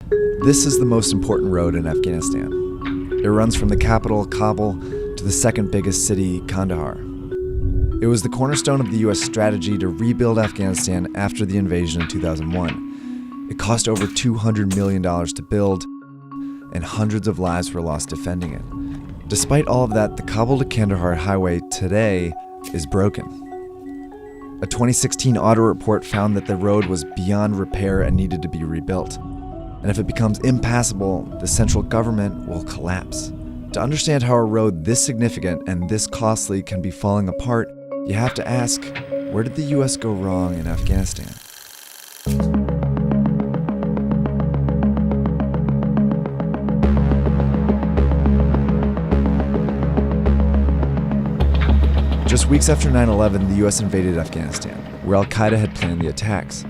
This is the most important road in Afghanistan. It runs from the capital, Kabul, to the second biggest city, Kandahar. It was the cornerstone of the U.S. strategy to rebuild Afghanistan after the invasion in 2001. It cost over $200 million to build, and hundreds of lives were lost defending it. Despite all of that, the Kabul to Kandahar highway today is broken. A 2016 audit report found that the road was beyond repair and needed to be rebuilt. And if it becomes impassable, the central government will collapse. To understand how a road this significant and this costly can be falling apart, you have to ask, where did the U.S. go wrong in Afghanistan? Just weeks after 9/11, the U.S. invaded Afghanistan, where al-Qaeda had planned the attacks.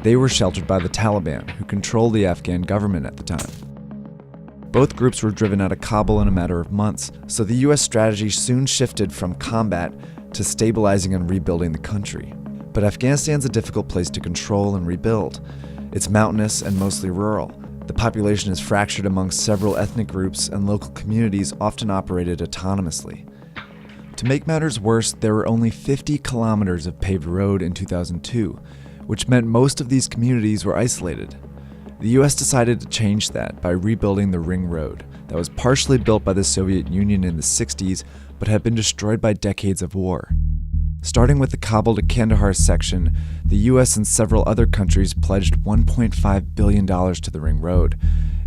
They were sheltered by the Taliban, who controlled the Afghan government at the time. Both groups were driven out of Kabul in a matter of months, so the U.S. strategy soon shifted from combat to stabilizing and rebuilding the country. But Afghanistan's a difficult place to control and rebuild. It's mountainous and mostly rural. The population is fractured among several ethnic groups, and local communities often operated autonomously. To make matters worse, there were only 50 kilometers of paved road in 2002, which meant most of these communities were isolated. The U.S. decided to change that by rebuilding the Ring Road that was partially built by the Soviet Union in the 60s but had been destroyed by decades of war. Starting with the Kabul to Kandahar section, the U.S. and several other countries pledged $1.5 billion to the Ring Road.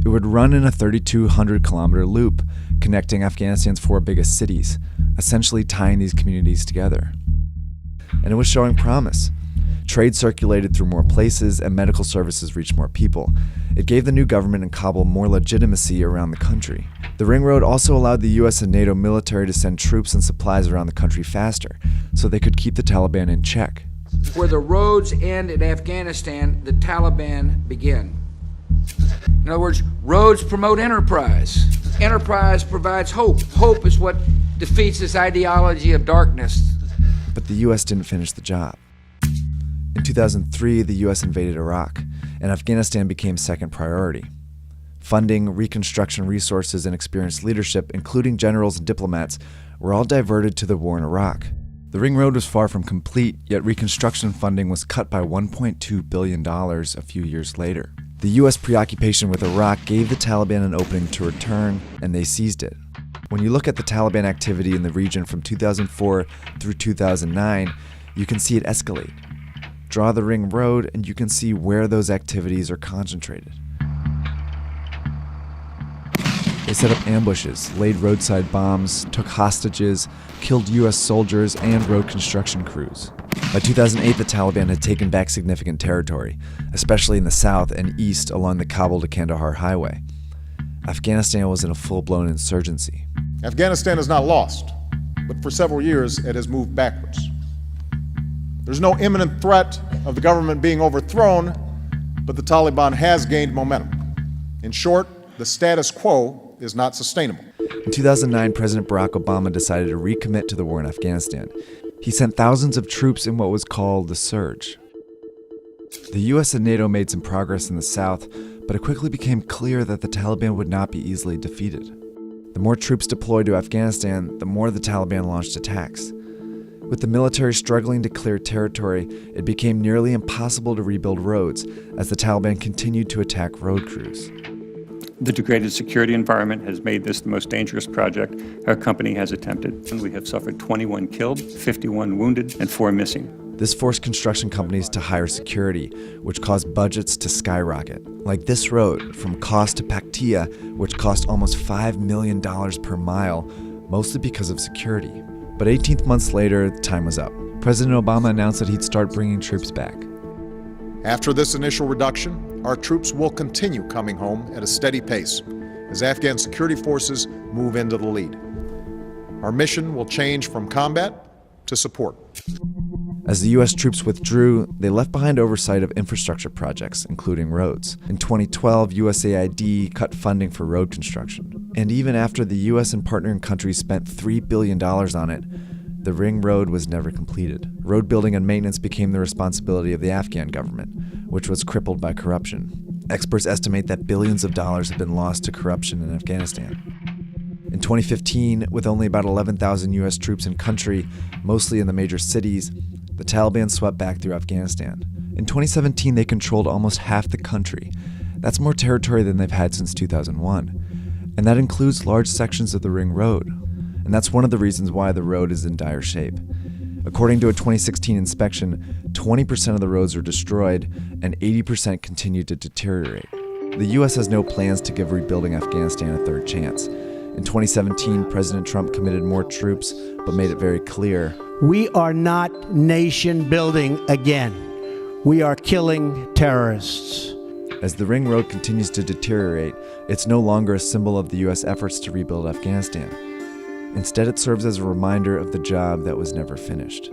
It would run in a 3,200-kilometer loop, connecting Afghanistan's 4 biggest cities, essentially tying these communities together. And it was showing promise. Trade circulated through more places, and medical services reached more people. It gave the new government in Kabul more legitimacy around the country. The Ring Road also allowed the U.S. and NATO military to send troops and supplies around the country faster, so they could keep the Taliban in check. Where the roads end in Afghanistan, the Taliban begin. In other words, roads promote enterprise. Enterprise provides hope. Hope is what defeats this ideology of darkness. But the U.S. didn't finish the job. In 2003, the U.S. invaded Iraq, and Afghanistan became second priority. Funding, reconstruction resources, and experienced leadership, including generals and diplomats, were all diverted to the war in Iraq. The Ring Road was far from complete, yet reconstruction funding was cut by $1.2 billion a few years later. The U.S. preoccupation with Iraq gave the Taliban an opening to return, and they seized it. When you look at the Taliban activity in the region from 2004 through 2009, you can see it escalate. Draw the Ring Road, and you can see where those activities are concentrated. They set up ambushes, laid roadside bombs, took hostages, killed U.S. soldiers, and road construction crews. By 2008, the Taliban had taken back significant territory, especially in the south and east along the Kabul to Kandahar highway. Afghanistan was in a full-blown insurgency. Afghanistan is not lost, but for several years it has moved backwards. There's no imminent threat of the government being overthrown, but the Taliban has gained momentum. In short, the status quo is not sustainable. In 2009, President Barack Obama decided to recommit to the war in Afghanistan. He sent thousands of troops in what was called the Surge. The U.S. and NATO made some progress in the south, but it quickly became clear that the Taliban would not be easily defeated. The more troops deployed to Afghanistan, the more the Taliban launched attacks. With the military struggling to clear territory, it became nearly impossible to rebuild roads as the Taliban continued to attack road crews. The degraded security environment has made this the most dangerous project our company has attempted. And we have suffered 21 killed, 51 wounded, and 4 missing. This forced construction companies to hire security, which caused budgets to skyrocket. Like this road from Kos to Paktia, which cost almost $5 million per mile, mostly because of security. But 18 months later, time was up. President Obama announced that he'd start bringing troops back. After this initial reduction, our troops will continue coming home at a steady pace as Afghan security forces move into the lead. Our mission will change from combat to support. As the U.S. troops withdrew, they left behind oversight of infrastructure projects, including roads. In 2012, USAID cut funding for road construction. And even after the U.S. and partnering countries spent $3 billion on it, the Ring Road was never completed. Road building and maintenance became the responsibility of the Afghan government, which was crippled by corruption. Experts estimate that billions of dollars have been lost to corruption in Afghanistan. In 2015, with only about 11,000 U.S. troops in country, mostly in the major cities, the Taliban swept back through Afghanistan. In 2017, they controlled almost half the country. That's more territory than they've had since 2001. And that includes large sections of the Ring Road. And that's one of the reasons why the road is in dire shape. According to a 2016 inspection, 20% of the roads were destroyed and 80% continued to deteriorate. The U.S. has no plans to give rebuilding Afghanistan a third chance. In 2017, President Trump committed more troops, but made it very clear, we are not nation building again. We are killing terrorists. As the Ring Road continues to deteriorate, it's no longer a symbol of the U.S. efforts to rebuild Afghanistan. Instead, it serves as a reminder of the job that was never finished.